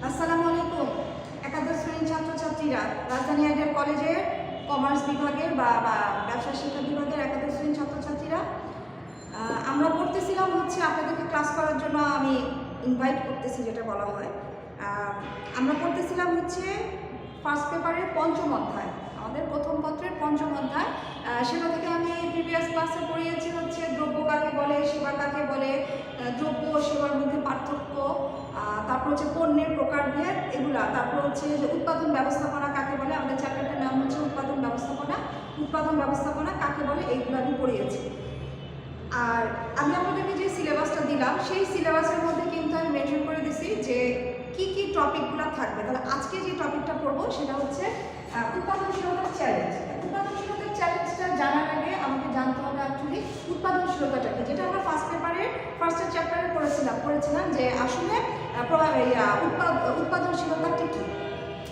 আসসালামু আলাইকুম। একাদশ শ্রেণীর ছাত্রছাত্রীরা রাজধানী আইডিয়াল কলেজের কমার্স বিভাগের বা ব্যবসা শিক্ষা বিভাগের একাদশ শ্রেণীর ছাত্রছাত্রীরা আমরা পড়তেছিলাম হচ্ছে আপনাদেরকে ক্লাস করার জন্য আমি ইনভাইট করতেছি, যেটা বলা হয়। আমরা পড়তেছিলাম হচ্ছে ফার্স্ট পেপারের পঞ্চম অধ্যায়, আমাদের প্রথম পত্রের পঞ্চম অধ্যায়। সেটা থেকে আমি প্রিভিয়াস ক্লাসে পড়িয়েছি হচ্ছে দ্রব্য কাকে বলে, সেবা কাকে বলে, দ্রব্য ও সেবার মধ্যে পার্থক্য, তারপর হচ্ছে পণ্যের প্রকারভেদ এগুলা, তারপর হচ্ছে যে উৎপাদন ব্যবস্থাপনা কাকে বলে, আমাদের চ্যাপ্টারটার নাম হচ্ছে উৎপাদন ব্যবস্থাপনা। উৎপাদন ব্যবস্থাপনা কাকে বলে এইগুলো আমি পড়িয়েছি। আর আমি আপনাদেরকে যে সিলেবাসটা দিলাম সেই সিলেবাসের মধ্যে কিন্তু আমি মেনশন করে দিছি যে কি কি টপিকগুলো থাকবে। তাহলে আজকে যে টপিকটা পড়বো সেটা হচ্ছে উৎপাদনশীলতার চ্যালেঞ্জ। উৎপাদনশীলতার চ্যালেঞ্জটা জানার আগে আমাকে জানতে হবে অ্যাকচুয়ালি উৎপাদনশীলতাটা কি, যেটা আমরা ফার্স্ট পেপারের ফার্স্টের চ্যাপ্টারে পড়েছিলাম যে আসলে উৎপাদনশীলতাটা কি।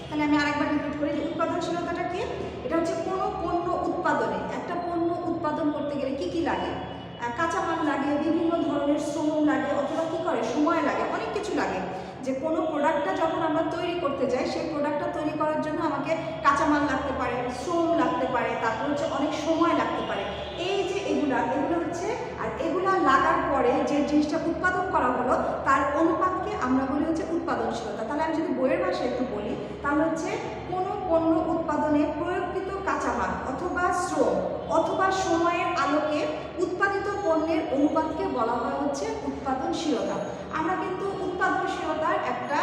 তাহলে আমি আরেকবার রিপিট করি যে উৎপাদনশীলতাটা কি। এটা হচ্ছে কোনো পণ্য উৎপাদনে, একটা পণ্য উৎপাদন করতে গেলে কি কি লাগে, কাঁচামাল লাগে, বিভিন্ন ধরনের শ্রম লাগে, অথবা কী করে সময় লাগে, অনেক কিছু লাগে। যে কোনো প্রোডাক্টটা যখন আমরা তৈরি করতে যাই সেই প্রোডাক্টটা তৈরি করার জন্য আমাকে কাঁচামাল লাগতে পারে, শ্রম লাগতে পারে, তারপর হচ্ছে অনেক সময় লাগতে পারে। এই যে এগুলো হচ্ছে, আর এগুলা লাগার পরে যে জিনিসটা উৎপাদন করা হলো তার অনুপাতকে আমরা বলি হচ্ছে উৎপাদনশীলতা। তাহলে আমি যদি বইয়ের ভাষায় একটু বলি তাহলে হচ্ছে কোনো পণ্য উৎপাদনে প্রয়োগকৃত কাঁচামাল অথবা শ্রম অথবা সময়ের আলোকে উৎপাদিত পণ্যের অনুপাতকে বলা হয় হচ্ছে উৎপাদনশীলতা। আমরা কিন্তু উৎপাদনশীলতার একটা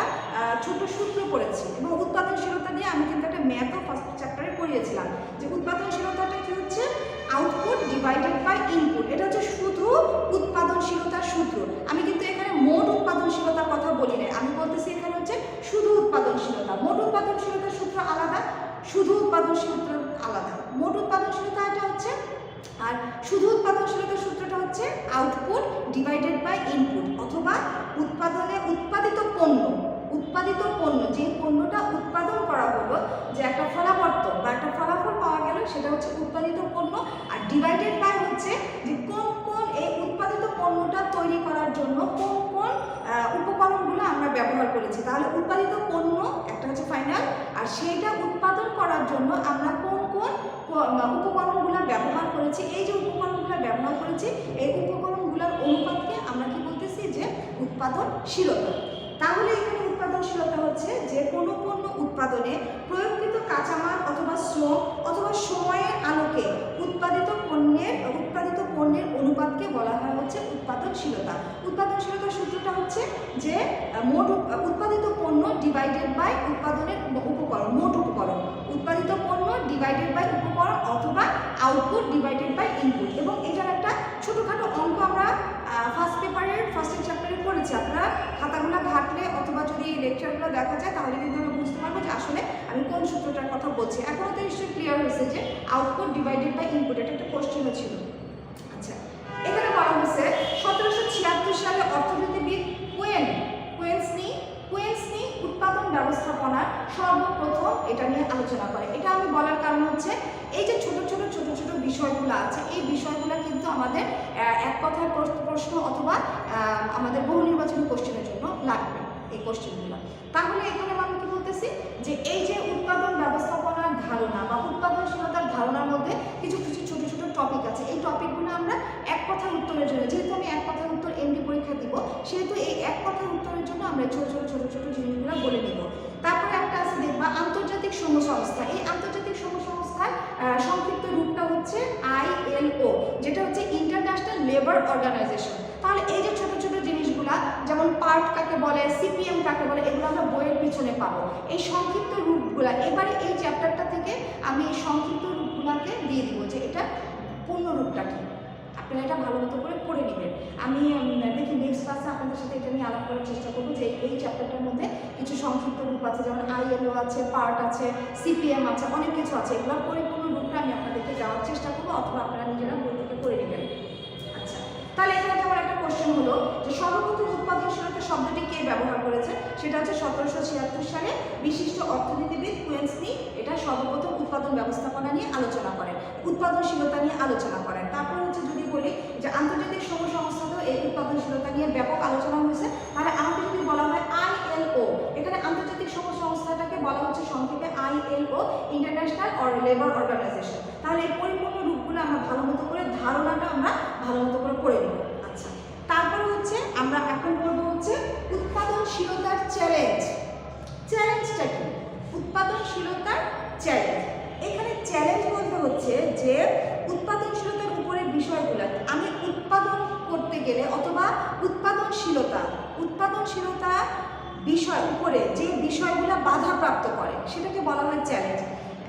ছোট সূত্র পড়েছি এবং উৎপাদনশীলতা নিয়ে আমি কিন্তু একটা ম্যাথও ফার্স্ট চ্যাপ্টারে পড়িয়েছিলাম যে উৎপাদনশীলতাটা কি হচ্ছে আউটপুট ডিভাইডেড বাই ইনপুট। এটা হচ্ছে শুধু উৎপাদনশীলতার সূত্র। আমি কিন্তু এখানে মোট উৎপাদনশীলতার কথা বলি না, আমি বলতেছি এখানে হচ্ছে শুধু উৎপাদনশীলতা। মোট উৎপাদনশীলতার সূত্র আলাদা, শুধু উৎপাদনশীলতা আলাদা। মোট উৎপাদনশীলতা এটা হচ্ছে, আর শুধু উৎপাদনশীলতার সূত্রটা হচ্ছে আউটপুট ডিভাইডেড বাই ইনপুট, অথবা উৎপাদনে উৎপাদিত পণ্য যে পণ্যটা উৎপাদন করা হলো, যে একটা ফলাবর্তন বা একটা ফলাফল পাওয়া গেল, সেটা হচ্ছে উৎপাদিত পণ্য। আর ডিভাইডেড বাই হচ্ছে যে কোন কোন এই উৎপাদিত পণ্যটা তৈরি করার জন্য কোন কোন উপকরণগুলো আমরা ব্যবহার করেছি। তাহলে উৎপাদিত পণ্য একটা হচ্ছে ফাইনাল, আর সেইটা উৎপাদন করার জন্য আমরা কোন কোন উপকরণগুলো ব্যবহার করেছি। এই যে উপকরণগুলো ব্যবহার করেছি এই উপকরণগুলোর অনুপাতকে আমরা কি বলতেছি যে উৎপাদনশীলতা। তাহলে এখানে উৎপাদনশীলতা হচ্ছে যে কোনো পণ্য উৎপাদনে প্রয়োগকৃত কাঁচামাল অথবা শ্রম অথবা সময়ের আলোকে উৎপাদিত পণ্যের অনুপাতকে বলা হয় হচ্ছে উৎপাদনশীলতা। উৎপাদনশীলতার সূত্রটা হচ্ছে যে মোট উৎপাদিত পণ্য ডিভাইডেড বাই উৎপাদনের উপকরণ, মোট উপকরণ, উৎপাদিত পণ্য ডিভাইডেড বাই উপকরণ, অথবা আউটপুট ডিভাইডেড বাই ইনপুট। এবং এটার একটা ছোটোখাটো অঙ্ক আমরা ফার্স্ট পেপারের ফার্স্টের চ্যাপ্টারে পড়েছি। আপনারা খাতাগুলো ঘাটলে অথবা যদি লেকচারগুলো দেখা যায় তাহলে কিন্তু আমরা বুঝতে পারবো যে আসলে আমি কোন সূত্রটার কথা বলছি। এখনও তো নিশ্চয়ই ক্লিয়ার হয়েছে যে আউটপুট ডিভাইডেড বাই ইনপুট, এটা একটা কোশ্চেনও ছিল। আচ্ছা, এখানে বলা হয়েছে 1776 সালে অর্থনীতিবিদ কুয়েন্সনি উৎপাদন ব্যবস্থাপনার সর্বপ্রথম এটা নিয়ে আলোচনা করে। এটা আমি বলার কারণ হচ্ছে এই যে ছোট ছোট বিষয়গুলো আছে, এই বিষয়গুলো কিন্তু আমাদের এক কথায় প্রশ্ন অথবা আমাদের বহু নির্বাচনী কোশ্চেনের জন্য লাগবে এই কোশ্চেনগুলো। তাহলে এখানে আমি কি বলতেছি যে এই যে উৎপাদন ব্যবস্থাপনার ধারণা বা উৎপাদনশীলতার ধারণার মধ্যে কিছু ছোট টপিক আছে। এই টপিকগুলো আমরা এক কথার উত্তরের জন্য, যেহেতু আমি এক কথার উত্তর এমডি পরীক্ষা দিব, সেহেতু এই এক কথার উত্তরের জন্য আমরা ছোট ছোট জিনিসগুলো বলে নিব। তারপরে একটা আছে দেখবা আন্তর্জাতিক শ্রম সংস্থা। এই আন্তর্জাতিক শ্রম সংস্থার সংক্ষিপ্ত রূপটা হচ্ছে ILO, যেটা হচ্ছে ইন্টারন্যাশনাল লেবার অর্গানাইজেশন। তাহলে এই যে ছোট জিনিসগুলা, যেমন পার্ট কাকে বলে, CPM কাকে বলে, এগুলো আমরা বইয়ের পিছনে পাবো। এই সংক্ষিপ্ত রূপগুলা এবারে এই চ্যাপ্টারটা থেকে আমি এই সংক্ষিপ্ত রূপগুলাকে দিয়ে দিব যে এটা পূর্ণ রূপটা কি। আপনারা এটা ভালো মতো করে পড়ে নেবেন। আমি দেখি নেক্সট ক্লাসে আপনাদের সাথে এটা নিয়ে আলাপ করার চেষ্টা করবো যে এই চ্যাপ্টারটার মধ্যে কিছু সংক্ষিপ্ত রূপ আছে, যেমন ILO আছে, পার্ট আছে, CPM আছে, অনেক কিছু আছে। এগুলোর পরিপূর্ণ রূপটা আমি আপনাদেরকে দেওয়ার চেষ্টা করবো, অথবা আপনারা নিজেরা বই থেকে পড়ে নেবেন। আচ্ছা, তাহলে এখানে যেমন একটা কোশ্চেন হলো যে সর্বপ্রথম উৎপাদনশীলতা শব্দটি কে ব্যবহার করেছে, সেটা হচ্ছে 1776 সালে বিশিষ্ট অর্থনীতিবিদ কুয়েন্সনি এটা সর্বপ্রথম উৎপাদন ব্যবস্থাপনা নিয়ে আলোচনা করেন, উৎপাদনশীলতা নিয়ে আলোচনা করেন। তারপর হচ্ছে যদি বলি যে আন্তর্জাতিক শ্রম সংস্থাতেও এই উৎপাদনশীলতা নিয়ে ব্যাপক আলোচনা হয়েছে। তাহলে আমাকে যদি বলা হয় ILO, এখানে আন্তর্জাতিক ILO, ইন্টারন্যাশনাল লেবার অর্গানাইজেশন। তাহলে এই পরিপূর্ণ রূপগুলো আমরা ভালো মতো করে ধারণাটা আমরা ভালো মতো করে পড়ে নেব। আচ্ছা, তারপরে হচ্ছে আমরা এখন পড়বো হচ্ছে উৎপাদনশীলতার চ্যালেঞ্জ। চ্যালেঞ্জটা কি? উৎপাদনশীলতার চ্যালেঞ্জ। এখানে চ্যালেঞ্জ বলতে হচ্ছে যে উৎপাদনশীলতার উপরে বিষয়গুলো আমি উৎপাদন করতে গেলে অথবা উৎপাদনশীলতা বিষয় উপরে যে বিষয়গুলো বাধাপ্রাপ্ত করে সেটাকে বলা হয় চ্যালেঞ্জ।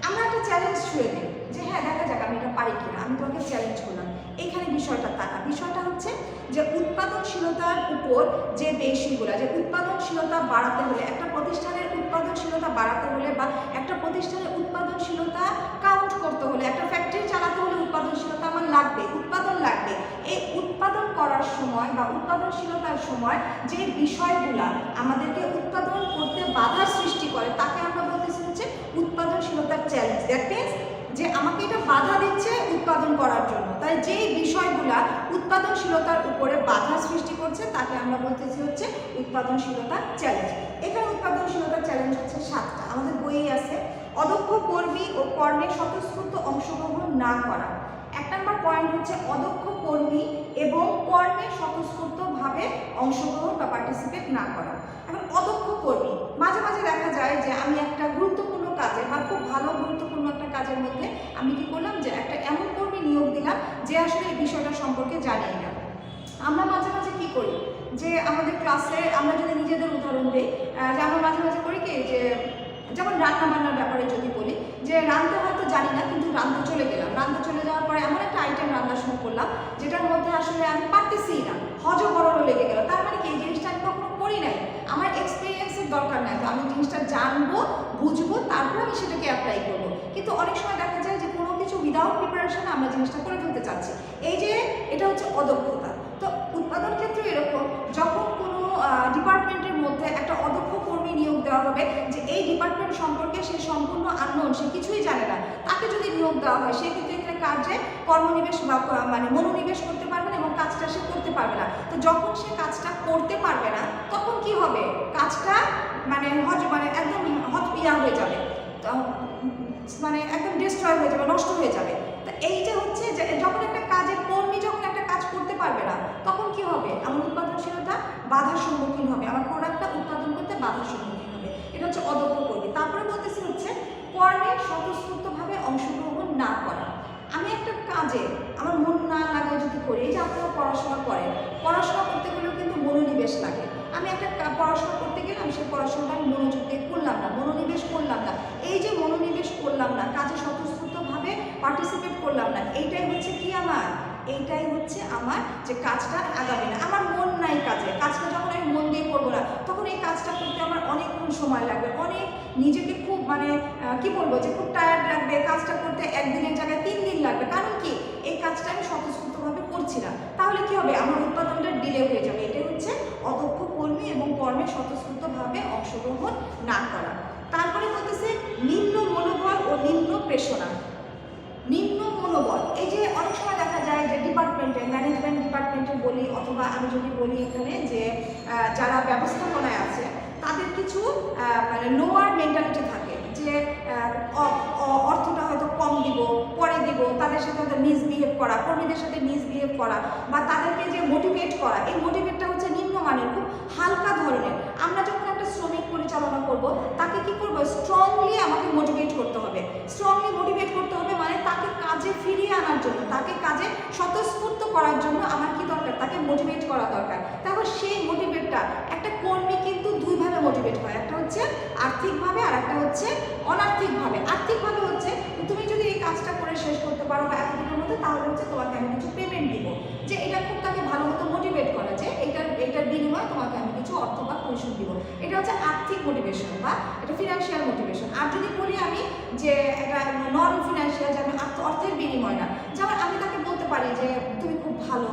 আমরা একটা চ্যালেঞ্জ ছুঁয়ে দিই যে হ্যাঁ দেখা যাক আমি এটা পারি কিনা, আমি তোমাকে চ্যালেঞ্জ করলাম। এখানে বিষয়টা বিষয়টা হচ্ছে যে উৎপাদনশীলতার উপর যে বেশিগুলা, যে উৎপাদনশীলতা বাড়াতে হলে একটা প্রতিষ্ঠানের উৎপাদনশীলতা বাড়াতে হলে বা একটা প্রতিষ্ঠানের উৎপাদনশীলতা কাউন্ট করতে হলে, একটা ফ্যাক্টরি চালাতে হলে উৎপাদনশীলতা আমার লাগবে, উৎপাদন লাগবে। এই উৎপাদন করার সময় বা উৎপাদনশীলতার সময় যে বিষয়গুলা আমাদেরকে উৎপাদন করতে বাধার সৃষ্টি করে তাকে আমরা বলতেছি হচ্ছে উৎপাদনশীলতার চ্যালেঞ্জ। দ্যাট মিনস যে আমাকে এটা বাধা দিচ্ছে উৎপাদন করার জন্য, তাই যে বিষয়গুলা উৎপাদনশীলতার উপরে বাধা সৃষ্টি করছে তাকে আমরা বলতেছি হচ্ছে উৎপাদনশীলতার চ্যালেঞ্জ। এখানে উৎপাদনশীলতার চ্যালেঞ্জ হচ্ছে 7টা, আমাদের বইয়ে আছে। অদক্ষ কর্মী ও কর্মে স্বতঃস্ফূর্ত অংশগ্রহণ না করা। 1 নম্বর পয়েন্ট হচ্ছে অদক্ষ কর্মী এবং কর্মে স্বতঃস্ফূর্তভাবে অংশগ্রহণ বা পার্টিসিপেট না করা। এখন অদক্ষ কর্মী, মাঝে মাঝে দেখা যায় যে আমি একটা গুরুত্বপূর্ণ কাজে বা খুব ভালো গুরুত্বপূর্ণ একটা কাজের মধ্যে আমি কি করলাম যে একটা এমন কর্মী নিয়োগ দিলাম যে আসলে এই বিষয়টা সম্পর্কে জানি না। আমরা মাঝে মাঝে কি করি যে আমাদের ক্লাসে আমরা যদি নিজেদের উদাহরণ দিই, যে আমরা মাঝে মাঝে করি কি যে যেমন রান্না বান্নার ব্যাপারে যদি বলি যে রাঁধতে হয়তো জানি না কিন্তু রাঁধতে চলে গেলাম, রাঁধতে চলে যাওয়ার পরে এমন একটা আইটেম রান্না শুরু করলাম যেটার মধ্যে আসলে আমি পারতেছি না, হজবরল লেগে গেল। তার মানে কি এই জিনিসটা আমি কখনো করি নাই, আমার এক্সপিরিয়েন্সের দরকার নাই, তো আমি জিনিসটা জানবো বুঝবো তারপর আমি সেটাকে অ্যাপ্লাই করবো। কিন্তু অনেক সময় দেখা যায় যে কোনো কিছু উইদাউট প্রিপারেশন আমরা জিনিসটা করে ফেলতে চাচ্ছি, এই যে এটা হচ্ছে অদক্ষতা। তো উৎপাদন ক্ষেত্রে এরকম যখন কোনো ডিপার্টমেন্টের মধ্যে একটা অদক্ষ কর্মী নিয়োগ দেওয়া হবে যে এই ডিপার্টমেন্ট সম্পর্কে সে সম্পূর্ণ আননোন, সে কিছুই জানে না, তাকে যদি নিয়োগ দেওয়া হয় সে কিন্তু এখানে কাজে কর্মনিবেশ বা মানে মনোনিবেশ করতে পারবে না এবং কাজটা সে করতে পারবে না। তো যখন সে কাজটা করতে পারবে না তখন কি হবে, কাজটা মানে একদম হতপিয়া হয়ে যাবে, মানে একদম ডিস্ট্রয় হয়ে যাবে, নষ্ট হয়ে যাবে। তো এইটা হচ্ছে যে যখন একটা কাজের কর্মী যখন একটা কাজ করতে পারবে না তখন কি হবে, আমার উৎপাদনশীলতা বাধার সম্মুখীন হবে, আমার প্রোডাক্টটা উৎপাদন করতে বাধার সম্মুখীন হবে। এটা হচ্ছে অদক্ষ কর্মী। তারপরে বলতেছি হচ্ছে কর্মে স্বতঃস্ফূর্তভাবে অংশগ্রহণ না করা। আমি একটা কাজে আমার মন না লাগায় যদি করি, এই যে আপনারা পড়াশোনা করেন, পড়াশোনা করতে গেলেও কিন্তু মনোনিবেশ লাগে। আমি একটা পড়াশোনা করতে গেলে আমি সেই পড়াশোনাটা আমি মনোযোগ দিয়ে করলাম না, মনোনিবেশ করলাম না, এই যে মনোনিবেশ করলাম না, কাজে স্বতঃস্ফূর্তভাবে পার্টিসিপেট করলাম না, এইটাই হচ্ছে কি আমার, এইটাই হচ্ছে আমার যে কাজটা আগাবে না, আমার মন নাই কাজে, কাজটা যখন আমি মন দিয়ে করবো না তখন এই কাজটা করতে আমার অনেকক্ষণ সময় লাগবে, অনেক নিজেকে খুব মানে কি বলবো যে খুব টায়ার্ড লাগবে, কাজটা করতে 1 দিনের জায়গায় 3 দিন লাগবে। কারণ কি, এই কাজটা আমি স্বতঃস্ফূর্তভাবে করছি না। তাহলে কি হবে, আমার উৎপাদনটা ডিলে হয়ে যাবে। এটাই হচ্ছে অদক্ষ কর্মী এবং কর্মে স্বতঃস্ফূর্তভাবে অংশগ্রহণ না করা। তারপরে বলতেছে নিম্ন মনোবল ও নিম্ন প্রেষণা। নিম্ন মনোবল, এই যে অনেক সময় দেখা যায় যে ডিপার্টমেন্টে ম্যানেজমেন্ট ডিপার্টমেন্টে বলি অথবা আমি যদি বলি এখানে যে যারা ব্যবস্থাপনায় আছে তাদের কিছু মানে লোয়ার মেন্টালিটি থাকে যে অর্থটা হয়তো কম দিব, পরে দিব, তাদের সাথে হয়তো মিসবিহেভ করা, কর্মীদের সাথে মিসবিহেভ করা বা তাদেরকে যে মোটিভেট করা, এই মোটিভেটটা হচ্ছে নিম্নমানের, খুব হালকা ধরনের। আমরা যখন একটা শ্রমিক পরিচালনা করব তাকে কি করব, স্ট্রংলি আমাকে মোটিভেট করতে হবে। স্ট্রংলি মোটিভেট করতে হবে মানে তাকে কাজে ফিরিয়ে আনার জন্য, তাকে কাজে স্বতঃস্ফূর্ত করার জন্য আমার কি দরকার, তাকে মোটিভেট করা দরকার। তারপর সেই মোটিভেটটা একটা কর্মী কিন্তু দুইভাবে মোটিভেট হয়, একটা হচ্ছে আর্থিকভাবে আর একটা হচ্ছে অনার্থিকভাবে। আর্থিকভাবে হচ্ছে তুমি যদি এই কাজটা করে শেষ করতে পারো বা এতদিনের মধ্যে, তাহলে হচ্ছে তোমাকে আমি কিছু পেমেন্ট দিব, যে এটা খুব তাকে ভালো মতো মোটিভেট করা, যে এটার বিনিময়ে তোমাকে আমি কিছু অর্থ বা কমিশন দিব। এটা হচ্ছে আর্থিক মোটিভেশন বা এটা ফিনান্সিয়াল মোটিভেশন। আর যদি বলি আমি যে এটা নন ফিনান্সিয়াল, যে আমি অর্থের বিনিময় না, যেমন আমি তাকে বলতে পারি যে তুমি খুব ভালো,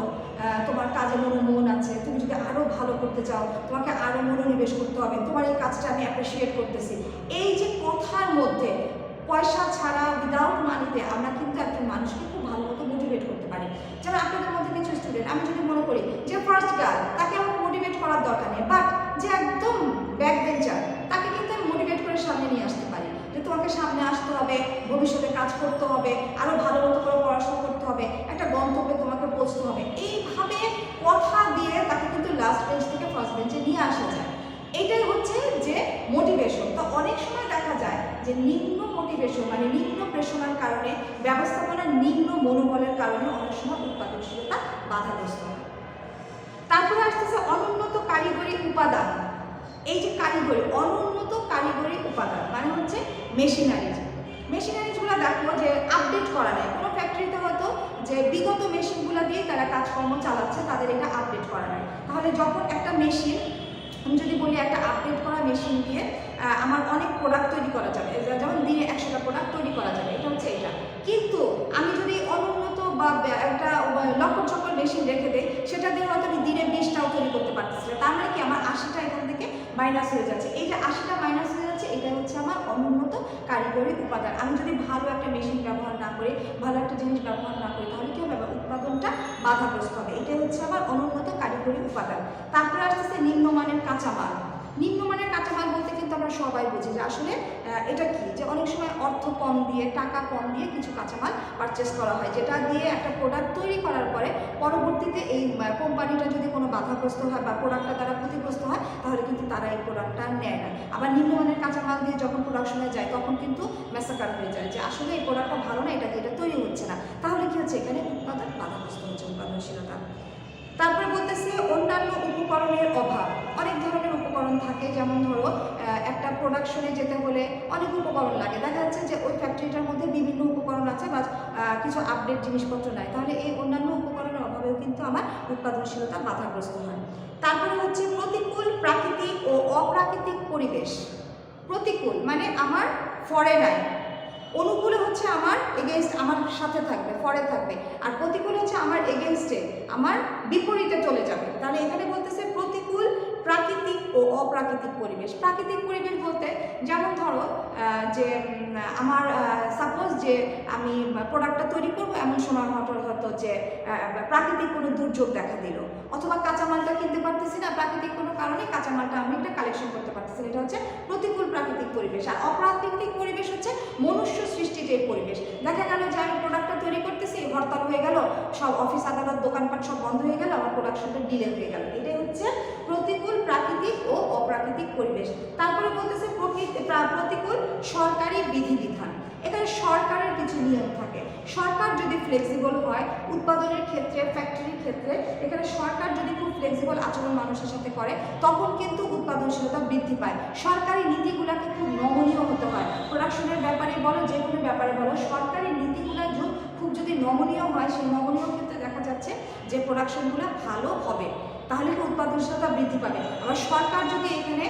তোমার কাজে মন আছে, তুমি যদি আরও ভালো করতে চাও তোমাকে আরও মনোনিবেশ করতে হবে, তোমার এই কাজটা আমি অ্যাপ্রিসিয়েট করতেছি। এই যে কথার মধ্যে পয়সা ছাড়া উইদাউট মানিতে আমরা কিন্তু একটা মানুষকে খুব ভালো মতো মোটিভেট করতে পারি। যেমন আপনাদের মধ্যে কিছু স্টুডেন্ট, আমি যদি মনে করি যে ফার্স্ট গার্ল, তাকে আমার মোটিভেট করার দরকার নেই, বাট যে একদম ব্যাক বেঞ্চার তাকে কিন্তু আমি মোটিভেট করে সামনে নিয়ে আসতে পারি, যে তোমাকে সামনে সামনে আসতে হবে, ভবিষ্যতে কাজ করতে হবে, আরও ভালো মতো করে পড়াশোনা করতে হবে, একটা গন্তব্যে তোমাকে পৌঁছতে হবে। এইভাবে কথা দিয়ে তাকে কিন্তু লাস্ট বেঞ্চ থেকে ফার্স্ট বেঞ্চে নিয়ে আসা যায়। এটাই হচ্ছে যে মোটিভেশন। তো অনেক সময় দেখা যায় যে নিম্ন মোটিভেশন মানে নিম্ন প্রেরণার কারণে, ব্যবস্থাপনার নিম্ন মনোবলের কারণে অনেক সময় উৎপাদনশীলতা বাধাগ্রস্ত হয়। তারপরে আসতেছে অনুন্নত কারিগরি উপাদান। এই যে কারিগরি, অনুন্নত কারিগরি উপাদান মানে হচ্ছে মেশিনারিজগুলো দেখো যে আপডেট করা নেই। কোনো ফ্যাক্টরিতে হয়তো যে বিগত মেশিনগুলো দিয়ে তারা কাজকর্ম চালাচ্ছে, তাদের এটা আপডেট করা নেই। তাহলে যখন একটা মেশিন, আমি যদি বলি একটা আপডেট করা মেশিন দিয়ে আমার অনেক প্রোডাক্ট তৈরি করা যাবে, যেমন দিনে 100টা প্রোডাক্ট তৈরি করা যাবে, এটা হচ্ছে এটা। কিন্তু আমি যদি অনুন্নত বা একটা লক্ষ্য চক্র মেশিন রেখে দিই, সেটা দিয়ে হয়তো আমি দিনে 20টাও তৈরি করতে পারতেছি না। তার মানে কি আমার 80টা এখান থেকে মাইনাস হয়ে যাচ্ছে। এই যে 80টা মাইনাস হয়ে যাচ্ছে, এটা হচ্ছে আমার অনুন্নত কারিগরি উপাদান। আমি যদি ভালো একটা মেশিন ব্যবহার না করি, ভালো একটা জিনিস ব্যবহার না করি, তাহলে কি হবে? উৎপাদনটা বাধাগ্রস্ত হবে। এটাই হচ্ছে আমার অনুন্নত কারিগরি উপাদান। তারপরে আসতেছে নিম্নমানের কাঁচামাল। নিম্নমানের কাঁচামাল বলতে কিন্তু আমরা সবাই বুঝি যে আসলে এটা কি, যে অনেক সময় অর্থ কম দিয়ে, টাকা কম দিয়ে কিছু কাঁচামাল পারচেস করা হয়, যেটা দিয়ে একটা প্রোডাক্ট তৈরি করার পরে পরবর্তীতে এই কোম্পানিটা যদি কোনো বাধাগ্রস্ত হয় বা প্রোডাক্টটা তারা ক্ষতিগ্রস্ত হয়, তাহলে কিন্তু তারা এই প্রোডাক্টটা নেয় না। আবার নিম্নমানের কাঁচামাল দিয়ে যখন প্রোডাকশনে যায়, তখন কিন্তু ম্যাসাকার হয়ে যায় যে আসলে এই প্রোডাক্টটা ভালো না, এটা তৈরি হচ্ছে না। তাহলে কি হচ্ছে? এখানে উৎপাদন বাধাগ্রস্ত হচ্ছে, উৎপাদনশীলতা। তারপরে বলতেছি অন্যান্য উপকরণের অভাব। অনেক ধরনের উপকরণ থাকে, যেমন ধরো একটা প্রোডাকশনে যেতে হলে অনেক উপকরণ লাগে। দেখা যাচ্ছে যে ওই ফ্যাক্টরিটার মধ্যে বিভিন্ন উপকরণ আছে বা কিছু আপডেট জিনিসপত্র নাই, তাহলে এই অন্যান্য উপকরণের অভাবেও কিন্তু আমার উৎপাদনশীলতা বাধাগ্রস্ত হয়। তারপরে হচ্ছে প্রতিকূল প্রাকৃতিক ও অপ্রাকৃতিক পরিবেশ। প্রতিকূল মানে আমার ফরে নাই, অনুকূলে হচ্ছে আমার এগেইনস্ট, আমার সাথে থাকবে, ফরে থাকবে, আর প্রতিকূল হচ্ছে আমার এগেইনস্টে, আমার বিপরীতে চলে যাবে। তাহলে এখানে বলতেছে প্রতিকূল প্রাকৃতিক ও অপ্রাকৃতিক পরিবেশ। প্রাকৃতিক পরিবেশ বলতে যেমন ধরো যে আমার সাপোজ যে আমি প্রোডাক্টটা তৈরি করবো, এমন সময় হয়তো যে প্রাকৃতিক কোনো দুর্যোগ দেখা দিল, অথবা কাঁচামালটা কিনতে পারতেছি না, প্রাকৃতিক কোনো কারণে কাঁচামালটা আমি একটা কালেকশন করতে পারতেছি না, এটা হচ্ছে প্রতিকূল প্রাকৃতিক পরিবেশ। আর অপ্রাকৃতিক পরিবেশ হচ্ছে মনুষ্য সৃষ্টির যে পরিবেশ। দেখা গেল যে আমি প্রোডাক্টটা তৈরি করতেছি, হরতাল হয়ে গেল, সব অফিস আদালত দোকানপাট সব বন্ধ হয়ে গেল, আমার প্রোডাকশনটা ডিলে হয়ে গেল। এটাই হচ্ছে প্রতিকূল প্রাকৃতিক ও অপ্রাকৃতিক পরিবেশ। তারপরে বলতেছে প্রতিকূল সরকারি বিধিবিধান। এখানে সরকারের কিছু নিয়ম থাকে। সরকার যদি ফ্লেক্সিবল হয় উৎপাদনের ক্ষেত্রে, ফ্যাক্টরির ক্ষেত্রে, এখানে সরকার যদি খুব ফ্লেক্সিবল আচরণ মানুষের সাথে করে, তখন কিন্তু উৎপাদনশীলতা বৃদ্ধি পায়। সরকারি নীতিগুলোকে খুব নমনীয় হতে হয়। প্রোডাকশনের ব্যাপারে বলো, যে কোনো ব্যাপারে বলো, সরকারি নীতিগুলো খুব যদি নমনীয় হয়, সেই নমনীয় ক্ষেত্রে দেখা যাচ্ছে যে প্রোডাকশনগুলো ভালো হবে, তাহলে কি উৎপাদনশীলতা বৃদ্ধি পাবে। আবার সরকার যদি এখানে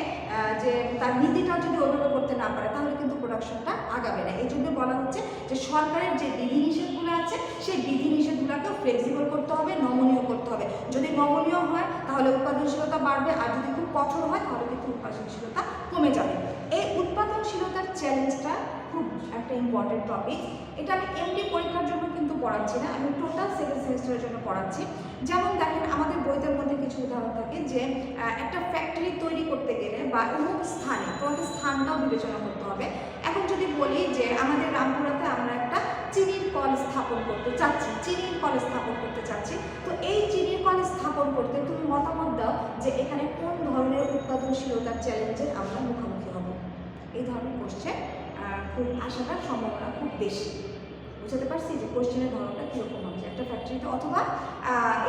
যে তার নীতিটা যদি ওইভাবে করতে না পারে, তাহলে কিন্তু প্রোডাকশনটা আগাবে না। এই জন্য বলা হচ্ছে যে সরকারের যে বিধিনিষেধগুলো আছে, সেই বিধিনিষেধগুলোকেও ফ্লেক্সিবল করতে হবে, নমনীয় করতে হবে। যদি নমনীয় হয় তাহলে উৎপাদনশীলতা বাড়বে, আর যদি খুব কঠোর হয় তাহলে কিন্তু উৎপাদনশীলতা কমে যাবে। এই উৎপাদনশীলতার চ্যালেঞ্জটা খুব একটা ইম্পর্টেন্ট টপিক। এটা আমি এমডি পরীক্ষার জন্য কিন্তু পড়াচ্ছি না, আমি টোটাল সেকেন্ড সেমিস্টারের জন্য পড়াচ্ছি। যেমন দেখেন, আমাদের বইদের মধ্যে কিছু উদাহরণ থাকে যে একটা ফ্যাক্টরি তৈরি করতে গেলে বা অমুক স্থানে তোমাকে স্থানটাও বিবেচনা করতে হবে। এখন যদি বলি যে আমাদের রামপুরাতে আমরা একটা চিনির কল স্থাপন করতে চাচ্ছি, তো এই চিনির কল স্থাপন করতে তুমি মতামত দাও যে এখানে কোন ধরনের উৎপাদনশীলতার চ্যালেঞ্জের আমরা মুখোমুখি হব। এই ধরনের কোশ্চেন খুব আসার সম্ভাবনা খুব বেশি। বুঝতে পারছি যে কোশ্চেনের ধরনটা কীরকম হবে। একটা ফ্যাক্টরিতে, অথবা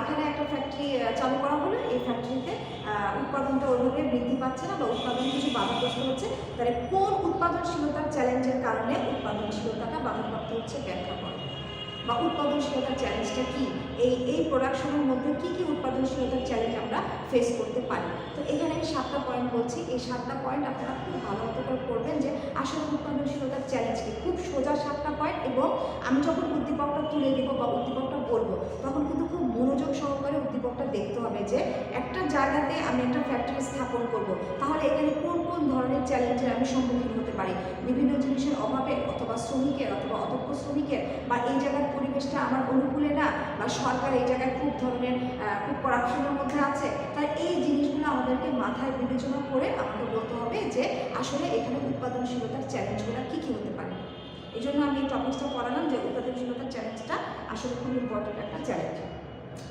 এখানে একটা ফ্যাক্টরি চালু করা হলো, এই ফ্যাক্টরিতে উৎপাদনটা ওইভাবে বৃদ্ধি পাচ্ছে না বা উৎপাদন কিছু বাধাগ্রস্ত হচ্ছে, তাহলে কোন উৎপাদনশীলতার চ্যালেঞ্জের কারণে উৎপাদনশীলতাটা বাধাপ্রাপ্ত হচ্ছে ব্যাখ্যা করো, বা উৎপাদনশীলতার চ্যালেঞ্জটা কী, এই প্রোডাকশনের মধ্যে কী কী উৎপাদনশীলতার চ্যালেঞ্জ আমরা ফেস করতে পারি। তো এখানে আমি 7টা পয়েন্ট বলছি, এই 7টা পয়েন্ট আপনারা খুব ভালো মতো করে পড়বেন যে আসলে উৎপাদনশীলতার চ্যালেঞ্জ কি। খুব সোজা 7টা পয়েন্ট, এবং আমি যখন উদ্দীপকটা তুলে দেবো বা উদ্দীপকটা বলবো, তখন কিন্তু খুব মনোযোগ সহকারে উদ্দীপকটা দেখতে হবে যে একটা জায়গাতে আমি একটা ফ্যাক্টরি স্থাপন করব, তাহলে এখানে কোন কোন ধরনের চ্যালেঞ্জের আমি সম্মুখীন হতে পারি। বিভিন্ন জিনিসের অভাবে, অথবা শ্রমিকের, অথবা অদক্ষ শ্রমিকের, বা এই জায়গার পরিবেশটা আমার অনুকূলে না, বা সরকার এই জায়গায় খুব করাপশনের মধ্যে আছে। তাই এই জিনিসগুলো আমাদেরকে মাথায় বিবেচনা করে আমাকে বলতে হবে যে আসলে এখানে উৎপাদনশীলতার চ্যালেঞ্জগুলো কী কী হতে পারে। এই জন্য আমি এই টপিকসটা পড়ালাম যে উৎপাদনশীলতার চ্যালেঞ্জটা আসলে খুব ইম্পর্টেন্ট একটা চ্যালেঞ্জ।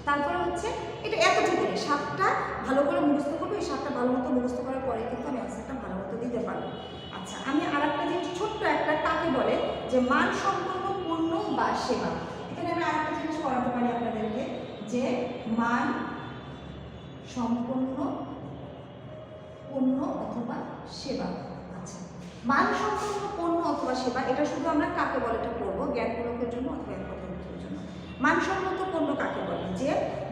তারপরে হচ্ছে এটা এতটুকু 7টা ভালো করে মুখস্থ করবো, এই 7টা ভালো মতো মুখস্থ করার পরে কিন্তু আমি অ্যান্সারটা ভালো মতো দিতে পারবো। আচ্ছা, আমি আর একটা জিনিস ছোট্ট একটা কাকে বলে যে মানসম্পন্ন পণ্য বা সেবা। এখানে আমি আর একটা জিনিস করাতে পারি আপনাদেরকে যে মান সম্পন্ন পণ্য অথবা সেবা। আচ্ছা, মানসম্পন্ন পণ্য অথবা সেবা এটা শুধু আমরা কাকে বলে এটা পড়বো জ্ঞানমূলকের জন্য অথবা একপথের জন্য। মানসম্মত পণ্য কাকে বলে? যে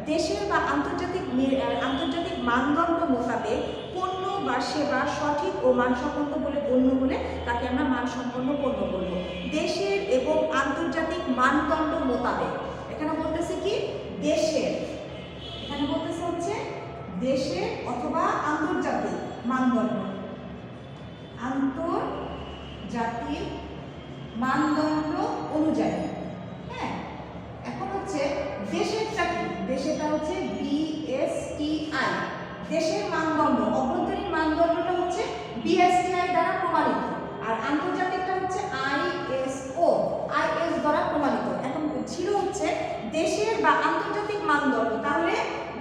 দেশের বা আন্তর্জাতিক মানদণ্ড মোতাবেক পণ্য বা সেবা সঠিক ও মানসম্পন্ন বলে গণ্য হলে তাকে আমরা মানসম্পন্ন পণ্য বলবো। দেশের এবং আন্তর্জাতিক মানদণ্ড মোতাবেক, এখানে বলতেছে কি দেশের, এখানে বলতেছে হচ্ছে দেশের অথবা আন্তর্জাতিক মানদণ্ড, আন্তর্জাতিক মানদণ্ড অনুযায়ী। হ্যাঁ, এখন হচ্ছে দেশেরটা কি? দেশেরটা হচ্ছে বিএসটিআই, দেশের মানদণ্ড, অভ্যন্তরীণ মানদণ্ডটা হচ্ছে বিএসটিআই দ্বারা প্রমাণিত, আর আন্তর্জাতিকটা হচ্ছে আইএসও, আইএস দ্বারা প্রমাণিত। এখন ছিল হচ্ছে দেশের বা আন্তর্জাতিক মানদণ্ড, তাহলে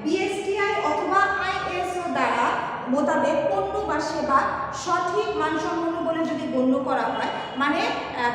বিএসটিআই অথবা আইএসও দ্বারা মোতাবেক পণ্য বা সেবা সঠিক মানসম্পন্ন বলে যদি গণ্য করা হয়, মানে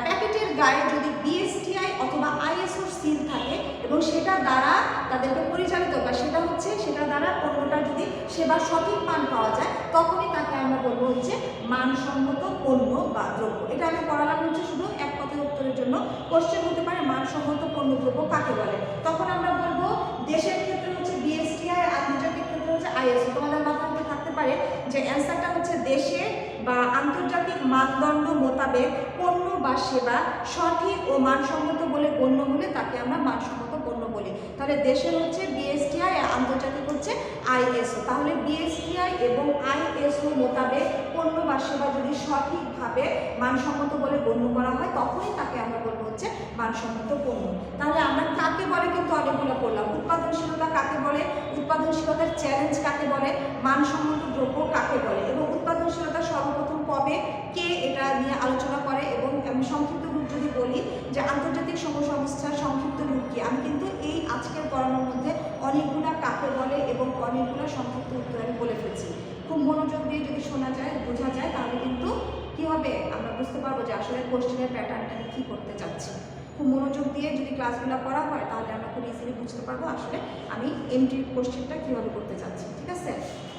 প্যাকেটের গায়ে যদি বিএসটিআই অথবা আইএসও সিল থাকে এবং সেটা দ্বারা তাদেরকে পরিচালিত বা সেটা দ্বারা পণ্যটা যদি সেবার সঠিক মান পাওয়া যায়, তখনই তাকে আমরা বলবো হচ্ছে মানসম্মত পণ্য বা দ্রব্য। এটা আমি পড়ালাম হচ্ছে শুধু এক কথায় উত্তরের জন্য। কোশ্চেন হতে পারে মানসম্মত পণ্য দ্রব্য কাকে বলে, তখন আমরা বলবো দেশের ক্ষেত্রে হচ্ছে বিএসটিআই, আন্তর্জাতিক ক্ষেত্রে হচ্ছে আইএসও। তোমাদের মাথায় থাকতে পারে যে অ্যান্সারটা হচ্ছে দেশের বা আন্তর্জাতিক মানদণ্ড মোতাবেক পণ্য বা সেবা সঠিক ও মানসম্মত বলে গণ্য হলে তাকে আমরা মানসম্মত পণ্য বলি। তাহলে দেশের হচ্ছে বিএসটিআই, আন্তর্জাতিক হচ্ছে আইএসও। তাহলে বিএসটিআই এবং আইএসও মোতাবেক পণ্য বা সেবা যদি সঠিকভাবে মানসম্মত বলে গণ্য করা হয়, তখনই তাকে আমরা বলবো হচ্ছে মানসম্মত পণ্য। তাহলে আমরা কাকে বলে কিন্তু অনেকগুলো পড়লাম। উৎপাদনশীলতা কাকে বলে, উৎপাদনশীলতার চ্যালেঞ্জ কাকে বলে, মানসম্মত দ্রব্য কাকে বলে, এবং উৎপাদনশীলতা সর্বপ্রথম কবে কে এটা নিয়ে আলোচনা করে। এবং আমি সংক্ষিপ্ত রূপ যদি বলি যে আন্তর্জাতিক সমসংস্থার সংক্ষিপ্ত রূপ কি, আমি কিন্তু এই আজকের পড়ানোর মধ্যে অনেকগুলা কাকে বলে এবং অনেকগুলো সংক্ষিপ্ত উত্তর আমি বলে ফেলছি। খুব মনোযোগ দিয়ে যদি শোনা যায়, বোঝা যায়, তাহলে কিন্তু কি হবে, আমরা বুঝতে পারবো যে আসলে কোশ্চেনের প্যাটার্নটা আমি কী করতে চাচ্ছি। খুব মনোযোগ দিয়ে যদি ক্লাসগুলো করা হয়, তাহলে আমরা খুব ইজিলি বুঝতে পারবো আসলে আমি এমটি কোশ্চেনটা কীভাবে করতে চাচ্ছি। ঠিক আছে,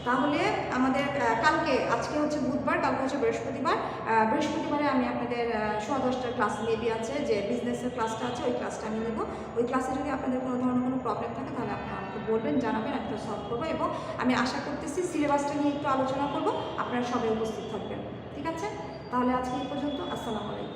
তাহলে আমাদের কালকে, আজকে হচ্ছে বুধবার, কালকে হচ্ছে বৃহস্পতিবার। বৃহস্পতিবারে আমি আপনাদের 10:15টার ক্লাস মেবি আছে, যে বিজনেসের ক্লাসটা আছে, ওই ক্লাসটা আমি নেব। ওই ক্লাসে যদি আপনাদের কোনো ধরনের কোনো প্রবলেম থাকে, তাহলে আপনারা আমাকে বলবেন, জানাবেন, আমি সলভ করবো। এবং আমি আশা করতেছি সিলেবাসটা নিয়ে একটু আলোচনা করবো, আপনারা সবাই উপস্থিত থাকবেন। ঠিক আছে, তাহলে আজকে এই পর্যন্ত। আসসালামু আলাইকুম।